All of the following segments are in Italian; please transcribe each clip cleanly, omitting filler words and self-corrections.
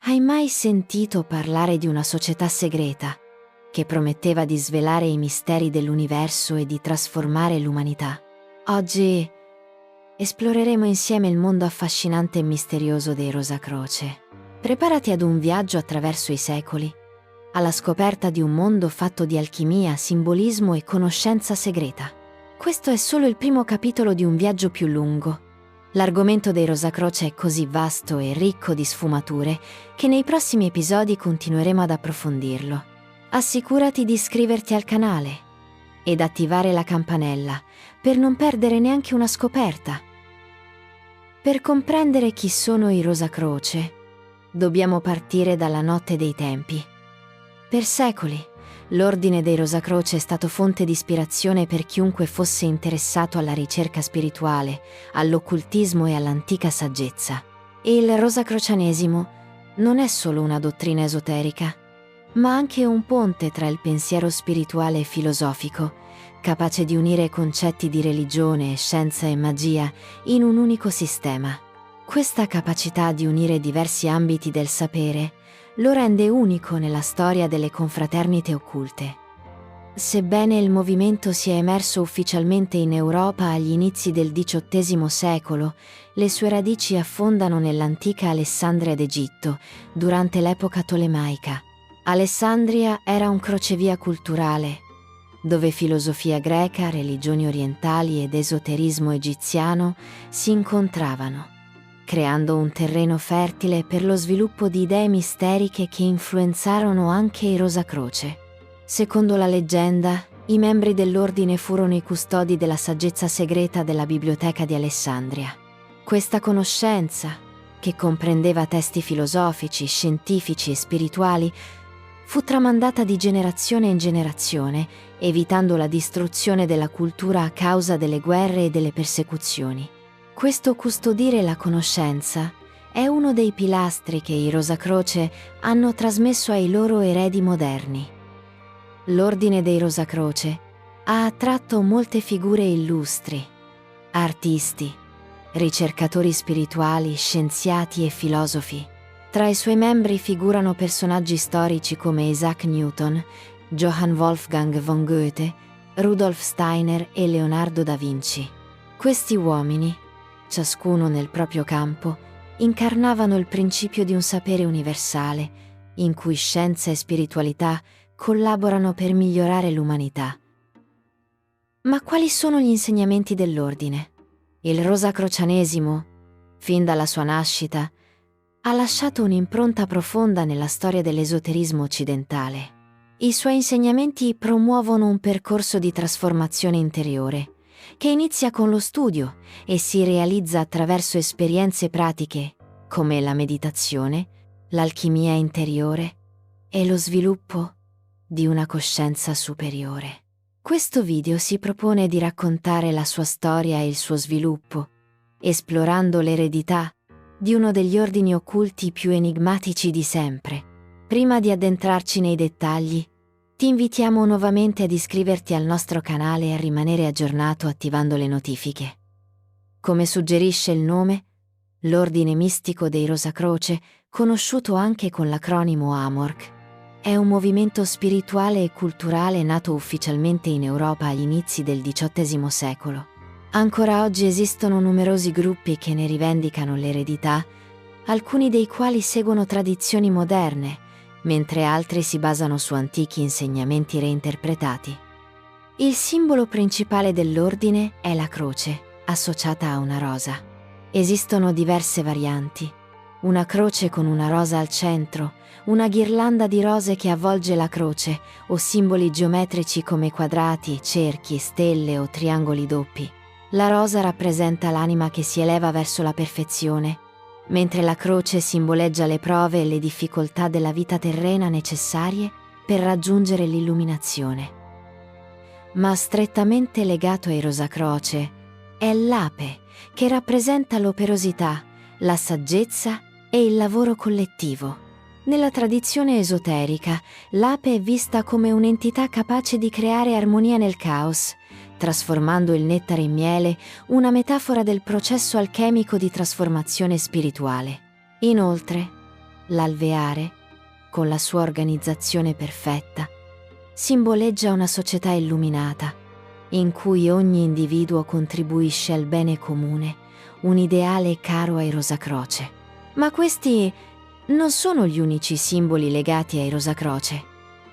Hai mai sentito parlare di una società segreta che prometteva di svelare i misteri dell'universo e di trasformare l'umanità? Oggi esploreremo insieme il mondo affascinante e misterioso dei Rosacroce. Preparati ad un viaggio attraverso i secoli, alla scoperta di un mondo fatto di alchimia, simbolismo e conoscenza segreta. Questo è solo il primo capitolo di un viaggio più lungo. L'argomento dei Rosacroce è così vasto e ricco di sfumature che nei prossimi episodi continueremo ad approfondirlo. Assicurati di iscriverti al canale ed attivare la campanella per non perdere neanche una scoperta. Per comprendere chi sono i Rosacroce, dobbiamo partire dalla notte dei tempi. Per secoli, l'Ordine dei Rosacroce è stato fonte di ispirazione per chiunque fosse interessato alla ricerca spirituale, all'occultismo e all'antica saggezza. Il Rosacrocianesimo non è solo una dottrina esoterica, ma anche un ponte tra il pensiero spirituale e filosofico, capace di unire concetti di religione, scienza e magia in un unico sistema. Questa capacità di unire diversi ambiti del sapere lo rende unico nella storia delle confraternite occulte. Sebbene il movimento sia emerso ufficialmente in Europa agli inizi del XVIII secolo, le sue radici affondano nell'antica Alessandria d'Egitto, durante l'epoca tolemaica. Alessandria era un crocevia culturale, dove filosofia greca, religioni orientali ed esoterismo egiziano si incontravano, creando un terreno fertile per lo sviluppo di idee misteriche che influenzarono anche i Rosacroce. Secondo la leggenda, i membri dell'ordine furono i custodi della saggezza segreta della Biblioteca di Alessandria. Questa conoscenza, che comprendeva testi filosofici, scientifici e spirituali, fu tramandata di generazione in generazione, evitando la distruzione della cultura a causa delle guerre e delle persecuzioni. Questo custodire la conoscenza è uno dei pilastri che i Rosacroce hanno trasmesso ai loro eredi moderni. L'Ordine dei Rosacroce ha attratto molte figure illustri, artisti, ricercatori spirituali, scienziati e filosofi. Tra i suoi membri figurano personaggi storici come Isaac Newton, Johann Wolfgang von Goethe, Rudolf Steiner e Leonardo da Vinci. Questi uomini, ciascuno nel proprio campo, incarnavano il principio di un sapere universale, in cui scienza e spiritualità collaborano per migliorare l'umanità. Ma quali sono gli insegnamenti dell'ordine? Il Rosacrocianesimo, fin dalla sua nascita, ha lasciato un'impronta profonda nella storia dell'esoterismo occidentale. I suoi insegnamenti promuovono un percorso di trasformazione interiore, che inizia con lo studio e si realizza attraverso esperienze pratiche, come la meditazione, l'alchimia interiore e lo sviluppo di una coscienza superiore. Questo video si propone di raccontare la sua storia e il suo sviluppo, esplorando l'eredità di uno degli ordini occulti più enigmatici di sempre. Prima di addentrarci nei dettagli, ti invitiamo nuovamente ad iscriverti al nostro canale e a rimanere aggiornato attivando le notifiche. Come suggerisce il nome, l'Ordine Mistico dei Rosacroce, conosciuto anche con l'acronimo AMORC, è un movimento spirituale e culturale nato ufficialmente in Europa agli inizi del XVIII secolo. Ancora oggi esistono numerosi gruppi che ne rivendicano l'eredità, alcuni dei quali seguono tradizioni moderne, mentre altri si basano su antichi insegnamenti reinterpretati. Il simbolo principale dell'ordine è la croce, associata a una rosa. Esistono diverse varianti: una croce con una rosa al centro, una ghirlanda di rose che avvolge la croce, o simboli geometrici come quadrati, cerchi, stelle o triangoli doppi. La rosa rappresenta l'anima che si eleva verso la perfezione, mentre la croce simboleggia le prove e le difficoltà della vita terrena necessarie per raggiungere l'illuminazione. Ma strettamente legato ai Rosacroce è l'ape, che rappresenta l'operosità, la saggezza e il lavoro collettivo. Nella tradizione esoterica, l'ape è vista come un'entità capace di creare armonia nel caos, trasformando il nettare in miele, una metafora del processo alchemico di trasformazione spirituale. Inoltre, L'alveare, con la sua organizzazione perfetta, simboleggia una società illuminata, in cui ogni individuo contribuisce al bene comune, un ideale caro ai Rosacroce. Ma questi non sono gli unici simboli legati ai Rosacroce.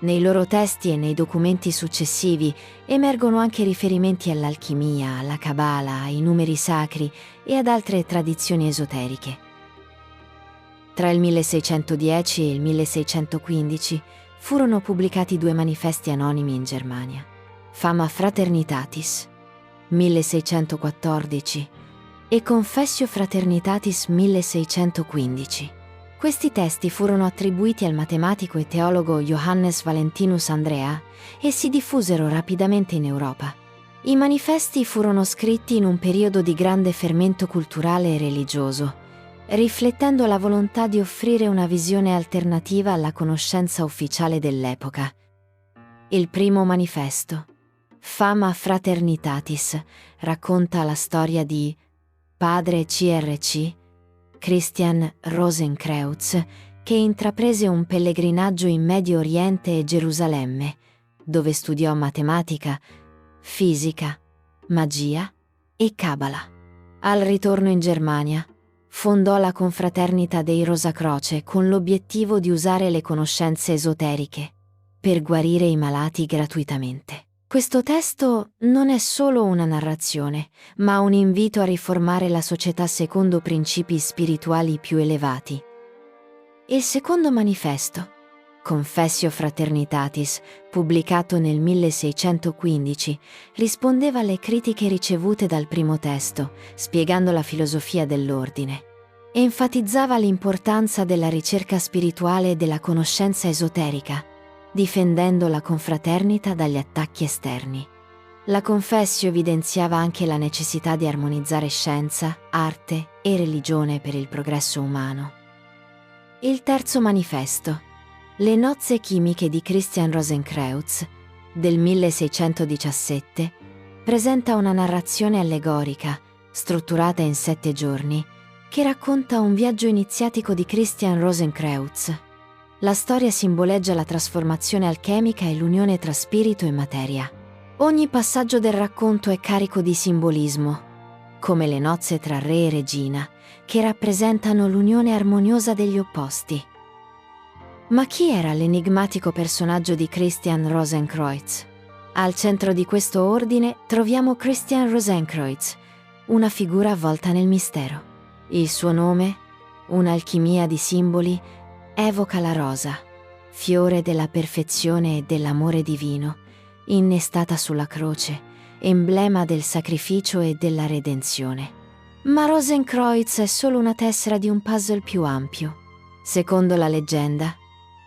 Nei loro testi e nei documenti successivi emergono anche riferimenti all'alchimia, alla Cabala, ai numeri sacri e ad altre tradizioni esoteriche. Tra il 1610 e il 1615 furono pubblicati 2 manifesti anonimi in Germania. Fama Fraternitatis, 1614, e Confessio Fraternitatis 1615. Questi testi furono attribuiti al matematico e teologo Johannes Valentinus Andrea e si diffusero rapidamente in Europa. I manifesti furono scritti in un periodo di grande fermento culturale e religioso, riflettendo la volontà di offrire una visione alternativa alla conoscenza ufficiale dell'epoca. Il primo manifesto, Fama Fraternitatis, racconta la storia di padre CRC, Christian Rosenkreutz, che intraprese un pellegrinaggio in Medio Oriente e Gerusalemme, dove studiò matematica, fisica, magia e Cabala. Al ritorno in Germania, fondò la Confraternita dei Rosacroce con l'obiettivo di usare le conoscenze esoteriche per guarire i malati gratuitamente. Questo testo non è solo una narrazione, ma un invito a riformare la società secondo principi spirituali più elevati. Il secondo manifesto, Confessio Fraternitatis, pubblicato nel 1615, rispondeva alle critiche ricevute dal primo testo, spiegando la filosofia dell'ordine. Enfatizzava l'importanza della ricerca spirituale e della conoscenza esoterica, difendendo la confraternita dagli attacchi esterni. La Confessio evidenziava anche la necessità di armonizzare scienza, arte e religione per il progresso umano. Il terzo manifesto, Le nozze chimiche di Christian Rosenkreutz, del 1617, presenta una narrazione allegorica, strutturata in 7 giorni, che racconta un viaggio iniziatico di Christian Rosenkreutz. La storia simboleggia la trasformazione alchemica e l'unione tra spirito e materia. Ogni passaggio del racconto è carico di simbolismo, come le nozze tra re e regina, che rappresentano l'unione armoniosa degli opposti. Ma chi era l'enigmatico personaggio di Christian Rosenkreutz? Al centro di questo ordine troviamo Christian Rosenkreutz, una figura avvolta nel mistero. Il suo nome, un'alchimia di simboli, evoca la rosa, fiore della perfezione e dell'amore divino, innestata sulla croce, emblema del sacrificio e della redenzione. Ma Rosenkreutz è solo una tessera di un puzzle più ampio. Secondo la leggenda,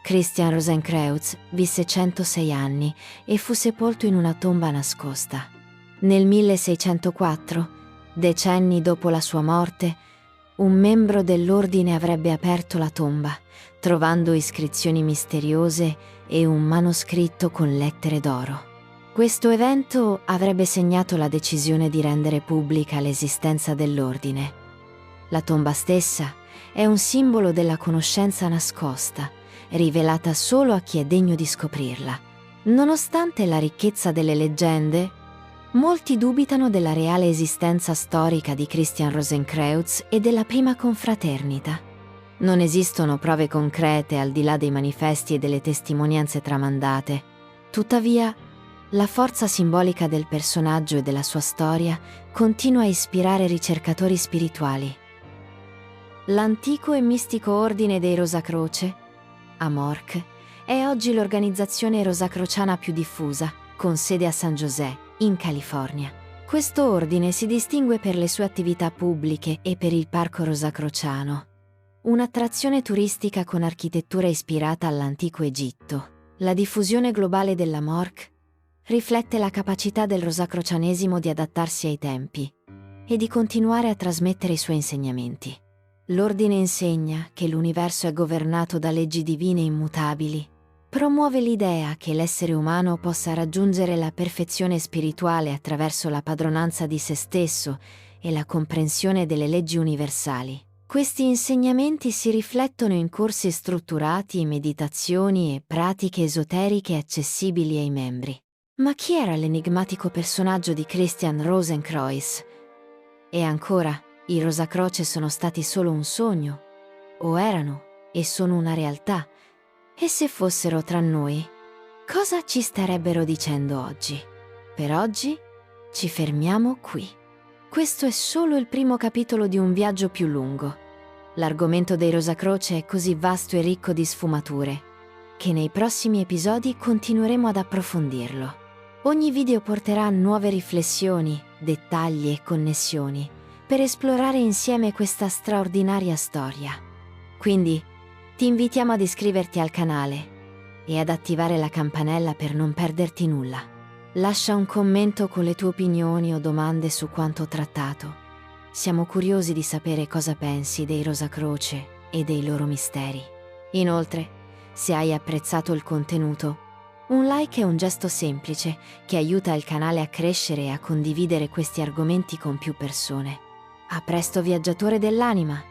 Christian Rosenkreutz visse 106 anni e fu sepolto in una tomba nascosta. Nel 1604, decenni dopo la sua morte, un membro dell'ordine avrebbe aperto la tomba, trovando iscrizioni misteriose e un manoscritto con lettere d'oro. Questo evento avrebbe segnato la decisione di rendere pubblica l'esistenza dell'ordine. La tomba stessa è un simbolo della conoscenza nascosta, rivelata solo a chi è degno di scoprirla. Nonostante la ricchezza delle leggende, molti dubitano della reale esistenza storica di Christian Rosenkreutz e della prima confraternita. Non esistono prove concrete al di là dei manifesti e delle testimonianze tramandate. Tuttavia, la forza simbolica del personaggio e della sua storia continua a ispirare ricercatori spirituali. L'antico e mistico ordine dei Rosacroce, Amorc, è oggi l'organizzazione rosacrociana più diffusa, con sede a San José, in California. Questo ordine si distingue per le sue attività pubbliche e per il Parco Rosacrociano, un'attrazione turistica con architettura ispirata all'antico Egitto. La diffusione globale dell'Amorc riflette la capacità del rosacrocianesimo di adattarsi ai tempi e di continuare a trasmettere i suoi insegnamenti. L'ordine insegna che l'universo è governato da leggi divine immutabili. Promuove l'idea che l'essere umano possa raggiungere la perfezione spirituale attraverso la padronanza di se stesso e la comprensione delle leggi universali. Questi insegnamenti si riflettono in corsi strutturati, meditazioni e pratiche esoteriche accessibili ai membri. Ma chi era l'enigmatico personaggio di Christian Rosenkreuz? E ancora, i Rosacroce sono stati solo un sogno? O erano e sono una realtà? E se fossero tra noi, cosa ci starebbero dicendo oggi? Per oggi ci fermiamo qui. Questo è solo il primo capitolo di un viaggio più lungo. L'argomento dei Rosacroce è così vasto e ricco di sfumature che nei prossimi episodi continueremo ad approfondirlo. Ogni video porterà nuove riflessioni, dettagli e connessioni per esplorare insieme questa straordinaria storia. Quindi, ti invitiamo ad iscriverti al canale e ad attivare la campanella per non perderti nulla. Lascia un commento con le tue opinioni o domande su quanto trattato. Siamo curiosi di sapere cosa pensi dei Rosacroce e dei loro misteri. Inoltre, se hai apprezzato il contenuto, un like è un gesto semplice che aiuta il canale a crescere e a condividere questi argomenti con più persone. A presto, viaggiatore dell'anima!